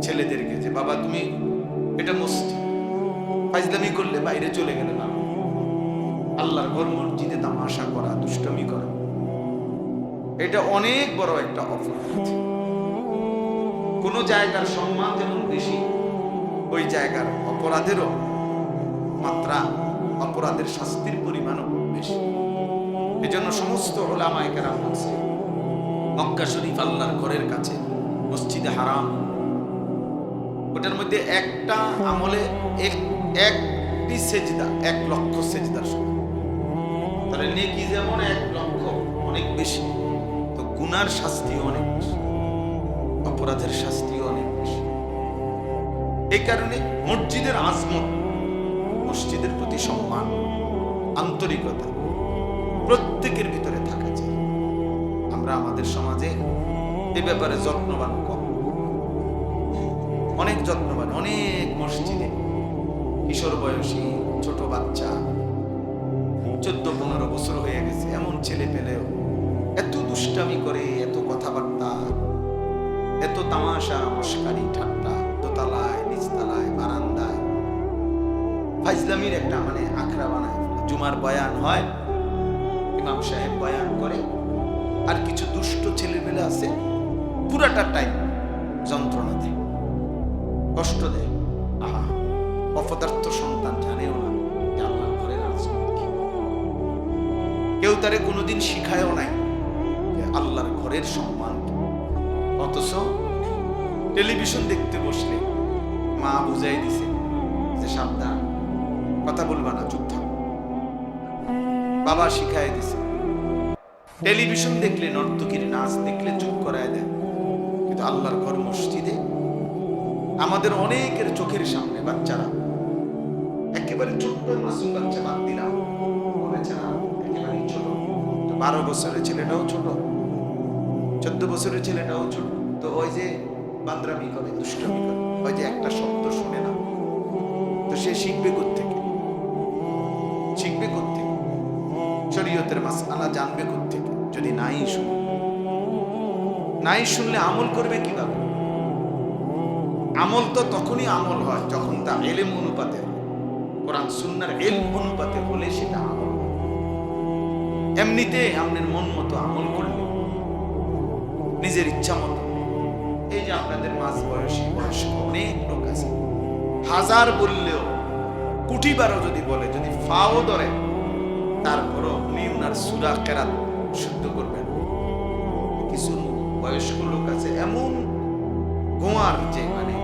ছেলেদেরকে যে বাবা তুমি এটা মসজিদ, ফাজলামি করলে বাইরে চলে গেলে না, আল্লাহর ঘর মসজিদে তামাশা করা, দুষ্টমি করা, এটা অনেক বড় একটা অপরাধ। কোন জায়গার সম্মান যেমন বেশি, ওই জায়গার অপরাধেরও মাত্রা, অপরাধের শাস্তির পরিমাণও বেশি। এজন্য সমস্ত উলামায়ে কেরাম বলছে মক্কা শরীফ আল্লাহর ঘরের কাছে, মসজিদে হারাম, ওটার মধ্যে একটা আমলে একটি সেজদা 1 লক্ষ সেজদার সমান। তাহলে নেকি যেমন 1 লক্ষ, অনেক বেশি, তো গুনার শাস্তিও অনেক বেশি, অপরাধের শাস্তিও অনেক বেশি। এই কারণে মসজিদের আজমত, মসজিদের প্রতি সম্মান, আন্তরিকতা প্রত্যেকের ভিতরে থাকা চাই। আমরা আমাদের সমাজে এ ব্যাপারে যত্নবান কম, অনেক যত্নবান। অনেক মসজিদে কিশোর বয়সী ছোট বাচ্চা, 14-15 বছর হয়ে গেছে, এমন ছেলে পেলেও এত দুষ্টামি করে, এত কথাবার্তা, এত তামাশা, মস্কারি, ঠাট্টা, দোতলায়, নিচতলায়, বারান্দায় ফাজলামির একটা মানে আখড়া বানায়। জুমার বয়ান হয়, ইমাম সাহেব বয়ান করে, আর কিছু দুষ্ট ছেলেমেলে আছে পুরাটা টাইম যন্ত্রণা দেয়, কষ্ট দেয়। আহা, অপদার্থ সন্তান জানেও না যে আল্লাহর ঘরের আজমত কি। কেউ তারে কোনোদিন শিখায়ও নাই যে আল্লাহর ঘরের সম্মান কি। অথচ টেলিভিশন দেখতে বসলে মা বুঝাই দিছে যে সাবধান, কথা বলবা না, চুপ থাক। বাবা শিখাই দিছে। টেলিভিশন দেখলে, নর্তকীর নাচ দেখলে চুপ করায় দেয়। কিন্তু আল্লাহর ঘর মসজিদে আমাদের অনেকের চোখের সামনে বাচ্চারা, একেবারে ছোট্ট মাসুম বাচ্চা, বাদ দিলাম, বলেছে না একেবারে ছোট, 12 বছরের ছেলেটাও ছোট, 14 বছরের ছেলেটাও ছোট, তো ওই যে বান্দরামি করে, দুষ্টমি করে, ওই যে একটা শব্দ শুনে না, তো সে শিখবে কোত্থেকে? শিখবে কোত্থেকে? শরীয়তের মাসআলা জানবে কোত্থেকে যদি নাই শুনে? নাই শুনলে আমল করবে কিভাবে? আমল তো তখনই আমল হয় যখন তা ইলম অনুপাতে, কোরআন সুন্নাহর ইলম অনুপাতে হলে সেটা আমল হয়। এমনিতে আপনার মন মতো আমল করলে, নিজের ইচ্ছা মতো, এই যে আপনাদের মাঝ বয়সী বয়স্ক অনেক লোক আছে, 1000 বললেও, কোটি বারও যদি বলে, যদি ফাও ধরে, তারপরও উনি উনার সূরা কেরাত শুদ্ধ করবেন। কিছু বয়স্ক লোক আছে এমন গোয়ার, যে মানে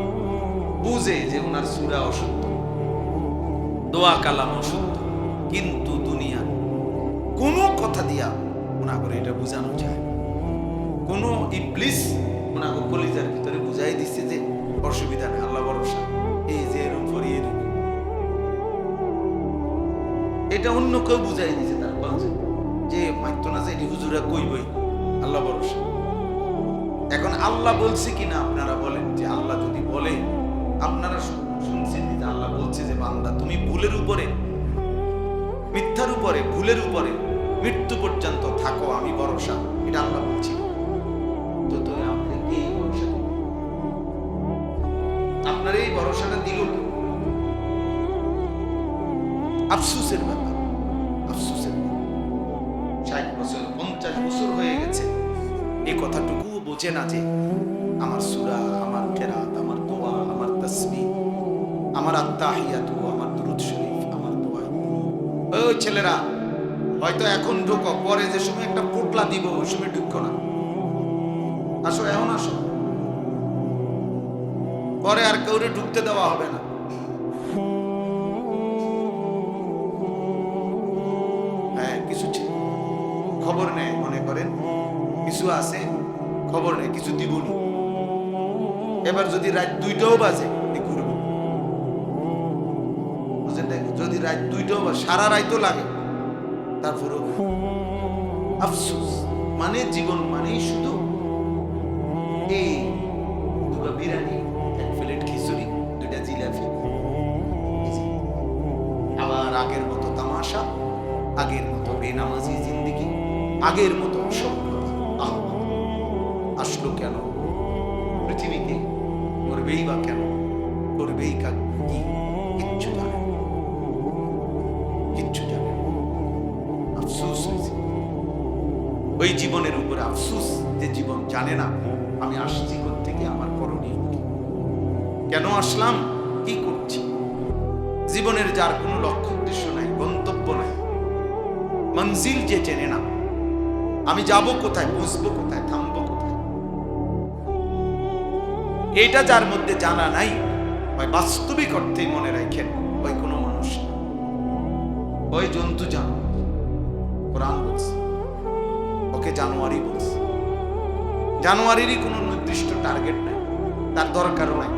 বুঝে যে উনার সূরা অশুদ্ধ, দোয়া কালাম অশুদ্ধ, কিন্তু দুনিয়া কোনো কথা দিয়া ওনাকে এটা বোঝানো যায়। কোন ইবলিস ওনাকে কলিজার ভিতরে বুঝাই দিচ্ছে যে অসুবিধা নেই, আল্লাহ ভরসা, এই যে এরকম করিয়ে, এটা অন্য কেউ বুঝাই দিচ্ছে, তার বলছে যে মাইতো না, যে এটি হুজুরা কইবই, আল্লাহ ভরসা। এখন আল্লাহ বলছে কিনা আপনারা বলেন, যে আল্লাহ যদি বলে, আপনারা শুনছেন যে আল্লাহ বলছে যে বান্দা তুমি ভুলের উপরে, মিথ্যার উপরে, ভুলের উপরে মৃত্যু পর্যন্ত থাকো, আমি ভরসা, এটা আল্লাহ বলছি। তো তুমি আপনি এই ভরসা, আপনার এই ভরসাটা দিল, আফসোসের ব্যাপার, আফসোসের ব্যাপার। 60 বছর 50 বছর হয়ে গেছে, এই কথাটুকু বোঝে না যে আমার সূরা, আমার কেরাত, আমার দোয়া, আমার তাসবিহ, আমার আত্তাহিয়াতু, আমার দুরূদ শরীফ, আমার দোয়া। ওই ছেলেরা হয়তো এখন ঢুকো, পরে যে সময় একটা পোটলা দিব ওই সময় ঢুকো না, আসো, এখন আসো, পরে আর কাউরে ঢুকতে দেওয়া হবে না। হ্যাঁ, কিছু কিছু আছে খবর নেই, কিছু দিবনি। এবার যদি রাত 2টাও বাজে ঘুরব, যদি রাত 2টাও বাজে, সারা রাতও লাগে, তারপরেও আফসোস। মানে জীবন মানেই শুধু এই দুটো বিরিয়ানি, এক প্লেট খিচুড়ি, 2টা জিলাপি, আবার আগের মতো তামাশা, আগের মতো বেনামাজি জিন্দেগি, আগের মতো অসভ্যতা। আসলো কেন পৃথিবীতে? করবেই বা কেন? করবেই কি? কিচ্ছু জানে, কিচ্ছু জানে। আফসোস হয়েছে ওই জীবনের উপরে, আফসোস যে জীবন জানে না আমি আসছি থেকে, আমার করণীয় কি, কেন আসলাম, কি করছি। জীবনের যার কোনো লক্ষ্য উদ্দেশ্য নাই, গন্তব্য নাই, মঞ্জিল যে চেনে না, আমি যাব কোথায়, বুঝবো কোথায়, থামবো কোথায়, এটা যার মধ্যে জানা নাই, ওই বাস্তবিক অর্থেই মনে রাখেন ওই কোনো মানুষ না, ওই জন্তু জানোয়ার। কোরআন বলছে ওকে জানোয়ারই বলছে। জানোয়ারেরই কোনো নির্দিষ্ট টার্গেট নাই, তার দরকারও নাই।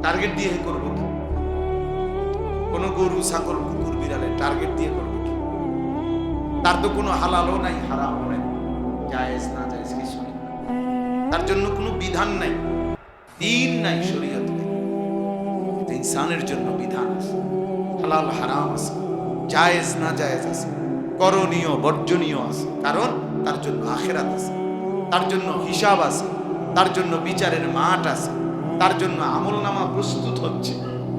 টার্গেট দিয়ে করবো কি? কোনো গরু, ছাগল, কুকুর, বিড়ালে টার্গেট দিয়ে করবো কি? তার তো কোনো হালালও নাই, হারামও নাই, জায়েজ না জায়েজ কিছু নেই। তার জন্য কোনো বিধান নাই, দিন নাই, শরীয়ত নেই। ইনসানের জন্য বিধান আছে, হালাল হারাম আছে, জায়েজ না জায়েজ আছে, করণীয় বর্জনীয় আছে। কারণ তার জন্য আখিরাত আছে, তার জন্য হিসাব আছে, তার জন্য বিচারের মাঠ আছে, তার জন্য আমলনামা প্রস্তুত হচ্ছে,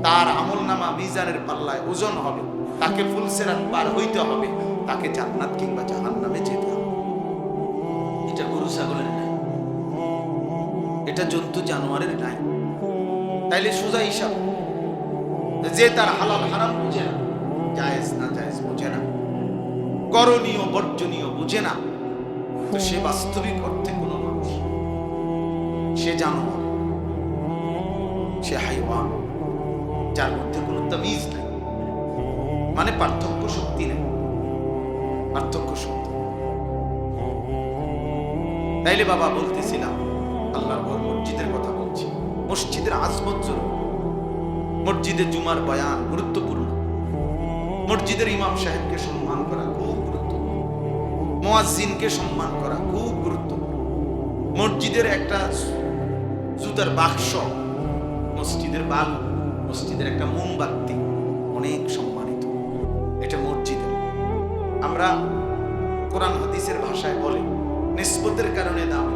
তার আমলনামা মিজানের পাল্লায় ওজন হবে, তাকে ফুলসিরাত পার হইতে হবে, তাকে জান্নাত কিংবা জাহান্নামে যেতে হবে। এটা গরু ছাগলের নাই, এটা জন্তু জানোয়ারের নাই। তাইলে সোজা হিসাব, যে তার হালাল হারাম বুঝে না, জায়েজ না জায়েজ বুঝে না, করণীয় বর্জনীয় বুঝে না, তো সে বাস্তবিক অর্থে কোনো মানুষ, সে জানোয়ার, সে হাইওয়ান, যার মধ্যে কোনো তামিজ নাই, মানে পার্থক্য শক্তি নেই, পার্থক্য শক্তি। তাইলে বাবা বলতেছিলাম আল্লাহর ঘর মসজিদের কথা বলছি। মসজিদের আজমত জরুরি, মসজিদে জুমার বয়ান গুরুত্বপূর্ণ, মসজিদের ইমাম সাহেবকে সম্মান করা খুব গুরুত্বপূর্ণ, মুয়াজ্জিনকে সম্মান করা খুব গুরুত্বপূর্ণ। মসজিদের একটা জুতার বাক্স, মসজিদের বালু, মসজিদের একটা মোমবাতি অনেক সম্মানিত, এটা মসজিদের। আমরা কোরআন হাদিসের ভাষায় বলে নিসবতের কারণে দাম,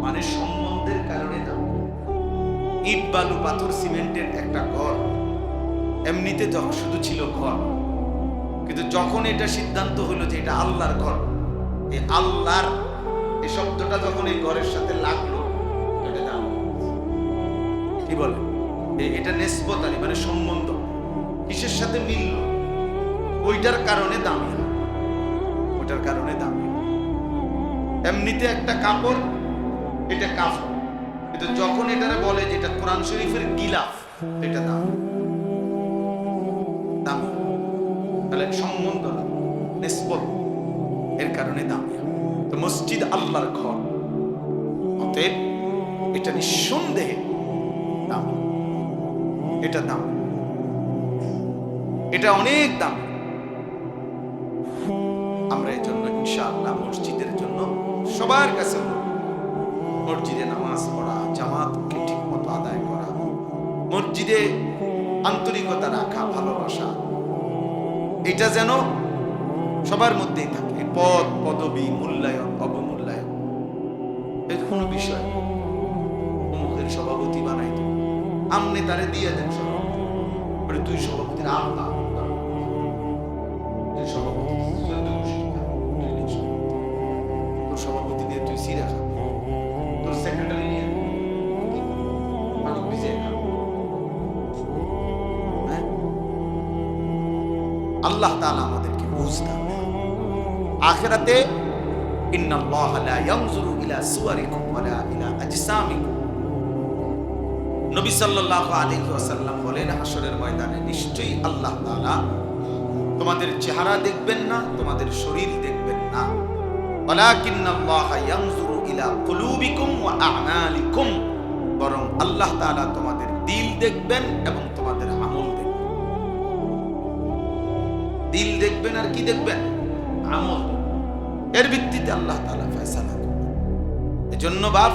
মানে সম্বন্ধের কারণে দাম। ইট বালু পাথর সিমেন্টের একটা ঘর এমনিতে শুধু ছিল ঘর, কিন্তু যখন এটা সিদ্ধান্ত হলো যে এটা আল্লাহর ঘর, এই আল্লাহর এই শব্দটা যখন এই ঘরের সাথে লাগলো, এটা দাম। কি বলে এটা? নিসবত আলী, মানে সম্বন্ধ কিসের সাথে মিলল, ওইটার কারণে দামি, ওইটার কারণে দামি। এমনিতে একটা কাপড়, এটা কাপড়, কিন্তু যখন এটারে বলে যে এটা কোরআন শরীফের গিলাফ, এটা দাম, দামি। তাহলে সম্বন্ধ না, নিসবত, এর কারণে দামি। তো মসজিদ আল্লাহর ঘর, অতএব এটা নিঃসন্দেহে দাম, এটা দাম, এটা অনেক দাম। আমরা এই জন্য ইনশাআল্লাহ মসজিদের জন্য সবার কাছে মসজিদে নামাজ পড়া, জামাতকে ঠিক মতো আদায় করা, মসজিদে আন্তরিকতা রাখা, ভালোবাসা, এটা যেন সবার মধ্যেই থাকে। পদ পদবী, মূল্যায়ন অবমূল্যায়ন এর কোনো বিষয়, অমুকের সভাপতি বানাই দেন, আমনে তারে দিয়ে দেন সভাপতি, তুই সভাপতির আব্বা, তুই সভাপতি, তোর সভাপতি দিয়ে তুই সিরা খা, তোর সেক্রেটারি নিয়ে আল্লাহ তাআলা আমাদেরকে বুঝতে হবে। আখিরাতে ইন্নাল্লাহা লা ইয়ানজুরু ইলা সুওয়ারিকুম ওয়ালা ইলা আজসামিকুম, নবী সাল্লাল্লাহু আলাইহি ওয়াসাল্লাম বলেন হাশরের ময়দানে নিশ্চয়ই আল্লাহ তাআলা তোমাদের চেহারা দেখবেন না, তোমাদের শরীর দেখবেন না, ওয়ালাকিন্নাল্লাহা ইয়ানজুরু ইলা কুলুবিকুম ওয়া আ'মালিকুম, বরং আল্লাহ তাআলা তোমাদের দিল দেখবেন এবং তোমাদের আমল দেখবেন। দিল দেখবেন আর কি দেখবেন? আমল। এর ভিত্তিতে আল্লাহ তাআলা ফয়সালা করবেন। এজন্য বাপ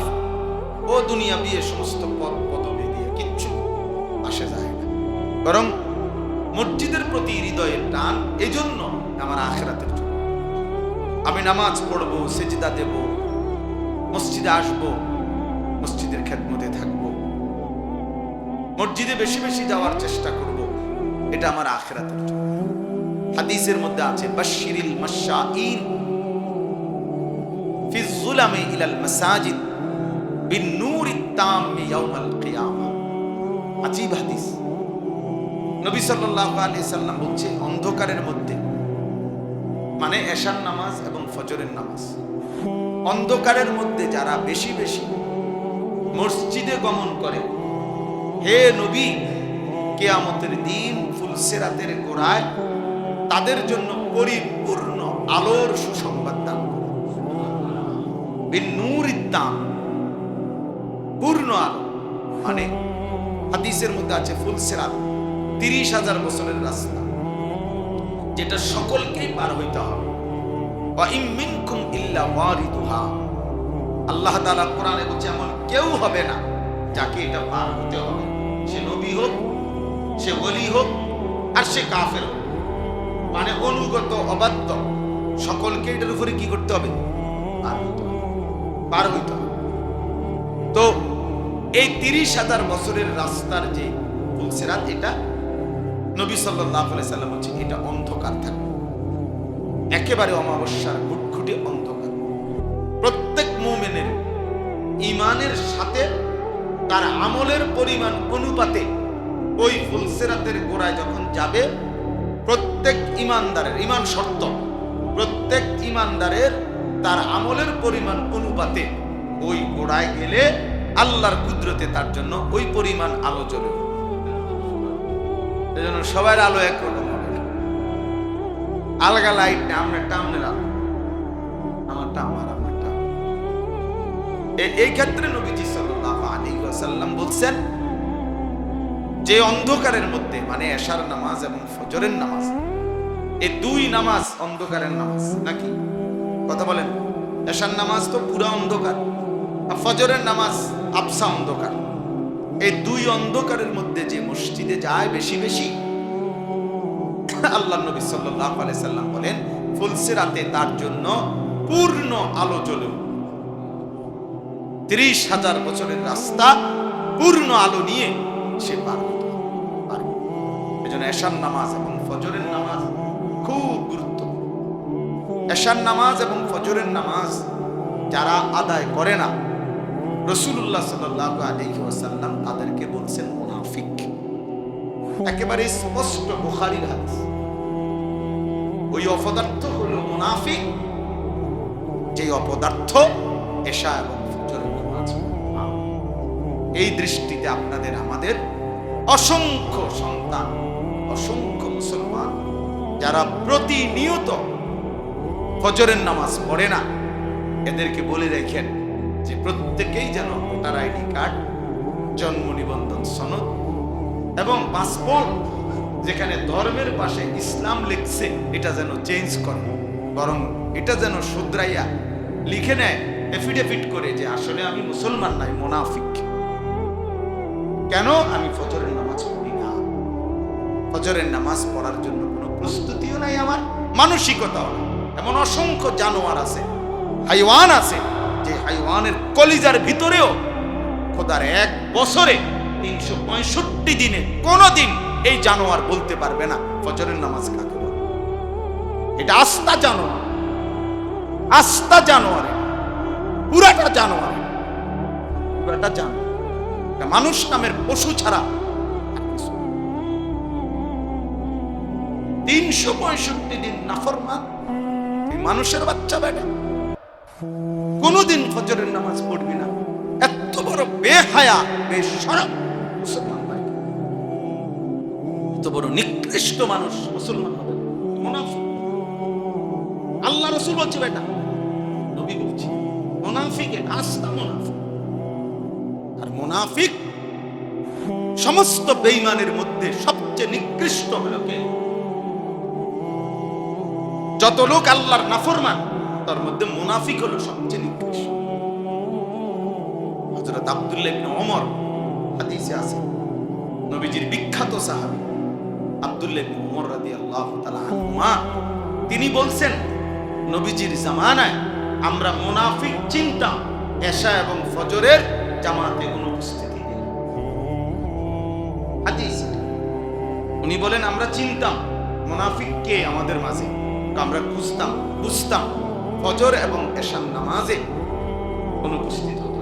ও দুনিয়াবি এ সমস্ত পদ পদবি দিয়ে কিচ্ছু আসে যায় না, বরং মসজিদের প্রতি হৃদয়ের টান। এজন্য আমার আখিরাতের জন্য আমি নামাজ পড়ব, সেজদা দেব, মসজিদে আসব, মসজিদের খেদমতে থাকব, মসজিদে বেশি বেশি যাওয়ার চেষ্টা করব। এটা আমার আখিরাতের জন্য। হাদিসের মধ্যে আছে বাশশিরিল মাশাঈন ফি যুলামি ইলাল মাসাজিদ বিন-নূরিত তাম্মি ইয়াউমাল কিয়ামা। আজীব হাদিস। নবী সাল্লাল্লাহু আলাইহি সাল্লাম বলছে, অন্ধকারের মধ্যে, মানে এশার নামাজ এবং ফজরের নামাজ, অন্ধকারের মধ্যে যারা বেশি বেশি মসজিদে গমন করে, হে নবী, কিয়ামতের দিন ফুলসিরাতের গোড়ায় তাদের জন্য পরিপূর্ণ আলোর সুসংবাদ দান করুন। বিন-নূরিত তাম, পূর্ণ আলো। মানে হাদিসের মধ্যে আছে ফুলসিরাত 30,000 বছরের রাস্তা, যেটা সকলকেই পার হইতে হবে। ওয়া ইম মিনকুম ইল্লা ওয়ারিদুহা, আল্লাহ তাআলা কোরআনে বলছে এমন কেউ হবে না যাকে এটা পার হতে হবে। সে নবী হোক, সে ওলি হোক, আর সে কাফের হোক, মানে অনুগত অবাধ্য, সকলকে এটার উপরে কি করতে হবে? পার হইতে হবে। তো এই 30,000 বছরের রাস্তার যে ফুলসিরাত, এটা নবী সাল্লাল্লাহু আলাইহি সাল্লাম বলছে এটা অন্ধকার থাকবে, একেবারে অমাবস্যার ঘুটঘুটে অন্ধকার। প্রত্যেক মুমিনের ঈমানের সাথে তার আমলের পরিমাণ অনুপাতে ওই ফুলসিরাতের গোড়ায় যখন যাবে, প্রত্যেক ঈমানদারের, ঈমান শর্ত, প্রত্যেক ঈমানদারের তার আমলের পরিমাণ অনুপাতে ওই গোড়ায় গেলে আল্লাহর কুদরতে তার জন্য ওই পরিমাণ আলো জ্বলে। এজন্য সবার আলো একরকম হবে না, আলগা লাইট না, আমারটা আমাদের আলো, আমারটা আমার, আমারটা। এই ক্ষেত্রে নবীজি সাল্লাল্লাহু আলাইহি ওয়াসাল্লাম বলছেন যে অন্ধকারের মধ্যে, মানে এশার নামাজ এবং ফজরের নামাজ, এই দুই নামাজ অন্ধকারের নামাজ নাকি? কথা বলেন। এশার নামাজ তো পুরা অন্ধকার, আর ফজরের নামাজ আবসা অন্ধকার। এই দুই অন্ধকারের মধ্যে যে মসজিদে যায় বেশি বেশি, আল্লাহ নবী সাল্লাল্লাহু আলাইহি সাল্লাম বলেন ফুলসিরাতে তার জন্য পূর্ণ আলো জ্বলে। 30,000 বছরের রাস্তা পূর্ণ আলো নিয়ে সে পার হতে পারে। এজন্য এশার নামাজ এবং ফজরের নামাজ খুব গুরুত্বপূর্ণ। এশার নামাজ এবং ফজরের নামাজ যারা আদায় করে না, রাসূলুল্লাহ সাল্লাল্লাহু আলাইহি ওয়াসাল্লাম তাদেরকে বলছেন মুনাফিক। একেবারে স্পষ্ট বুখারীর হাদিস। ওই অপদার্থ হলো মুনাফিক, যে অপদার্থ এশা এবং ফজরের নামাজ। এই দৃষ্টিতে আপনাদের আমাদের অসংখ্য সন্তান, অসংখ্য মুসলমান যারা প্রতিনিয়ত ফজরের নামাজ পড়ে না, এদেরকে বলে রেখেন যে প্রত্যেকেই যেন ভোটার আইডি কার্ড, জন্ম নিবন্ধন সনদ এবং পাসপোর্ট, যেখানে ধর্মের পাশে ইসলাম লিখছে, এটা যেন চেঞ্জ করে, বরং এটা যেন শুধরাইয়া লিখে নেয় এফিডেভিট করে যে আসলে আমি মুসলমান নাই, মুনাফিক। কেন? আমি ফজরের নামাজ পড়ি না, ফজরের নামাজ পড়ার জন্য কোনো প্রস্তুতিও নাই, আমার মানসিকতাও। এমন অসংখ্য জানোয়ার আছে, হাইওয়ান আছে, যে হাইওয়ানের কলিজার ভিতরেও খোদার এক বছরে 365 দিনে কোনদিন এই জানোয়ার বলতে পারবে না ফজরের নামাজ কাকে বলে। এটা আস্তা জানোয়ার, আস্তা জানোয়ার, পুরাটা জানোয়ার, পুরাটা জানোয়ার। মানুষ নামের পশু ছাড়া 365 দিন নাফরমান মানুষের বাচ্চা বেটা, কোনদিন ফজরের নামাজ পড়বি না। এত বড় বেহায়া, বেশরম মুসলমান ভাই, এত বড় নিকৃষ্ট মানুষ মুসলমান হবে মুনাফিক। আল্লাহ রাসূল বলছে বেটা মুনাফিকের আস্থা মুনাফিক। আর মুনাফিক সমস্ত বেঈমানের মধ্যে সবচেয়ে নিকৃষ্ট হলো কে? যত লোক আল্লাহর নাফরমান তার মধ্যে মুনাফিক হলো সবচেয়ে নিকৃষ্ট। হযরত আব্দুল্লাহ ইবনে ওমর হাদিসে আছে, নবীজির বিখ্যাত সাহাবী আব্দুল্লাহ ইবনে ওমর রাদিয়াল্লাহু তাআলা আনহুমা, তিনি বলছেন নবীজির জামানায় আমরা মুনাফিক চিনতাম এশা এবং ফজরের জামাতে অনুপস্থিতি দিলে। হাদিস উনি বলেন আমরা চিনতাম মুনাফিক কে আমাদের মাঝে, আমরা খুঁজতাম বুঝতাম ফজর এবং এশার নামাজে অনুপস্থিত হতো।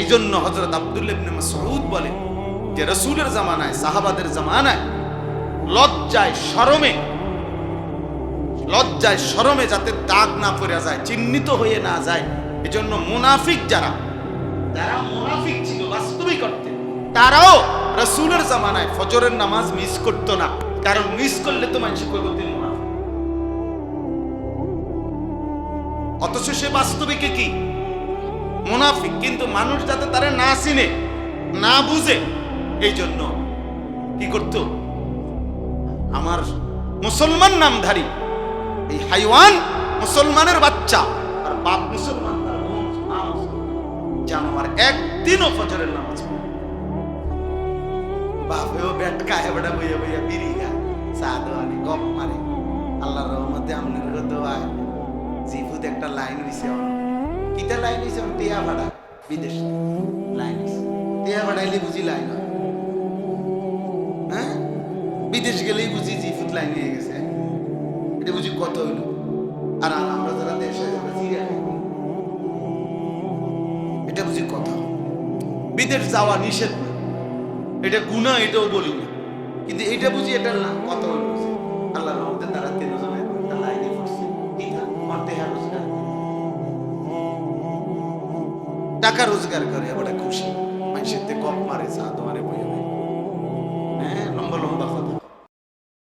এই জন্য হযরত আব্দুল্লাহ ইবনে মাসউদ বলেন যে রাসূলের জামানায়, সাহাবাদের জামানায় লজ্জায় শরমে যাতে দাগ না পড়ে যায়, চিহ্নিত হয়ে না যায়, এজন্য মুনাফিক যারা মুনাফিক ছিল বাস্তবিক অর্থে, তারাও রাসূলের জামানায় ফজরের নামাজ মিস করতো না, কারণ মিস করলে তো মানুষ কইবো তিনি মুনাফিক। অথচ সে বাস্তবিকে কি মুনাফিক, কিন্তু মানুষ যাতে তারা না চিনে না বুঝে, এই জন্য কি করত, আমার মুসলমান নামধারী এই হাইওয়ান মুসলমানের বাচ্চা আর বাপ মুসলমান জানোয়ার একদিনও ফজরের নামাজ বাপেও বেটকায় বেটা বইয়া বইয়া বিড়ি খায়, চা দোয়ানি গপ মারে। আল্লাহর রহমতে আমনের দোয়ায় জিভুত একটা লাইন হইছে, কিটা লাইন হইছে, টিয়া ভাড়া বিদেশ লাইন হইছে। টিয়া ভাড়াইলে বুঝি লাইন হয়, হ্যাঁ বিদেশ গেলেই বুঝি জিভুত লাইন হয়ে গেছে, এটা বুঝি কত হইল। আর আমরা যারা দেশে এটা বুঝি কথা। বিদেশ যাওয়া নিষেধ না, এটা গুনাহ, এটাও বলি না, কিন্তু এটা বুঝি এটা না কত হইল। আল্লাহর রহমতে তারা 3 জনের একটা লাইনে পড়ছে, টাকা রোজগার করে, আবার খুশি মানুষের কম মারে, চা দোয়ারে বইয়ে, হ্যাঁ লম্বা লম্বা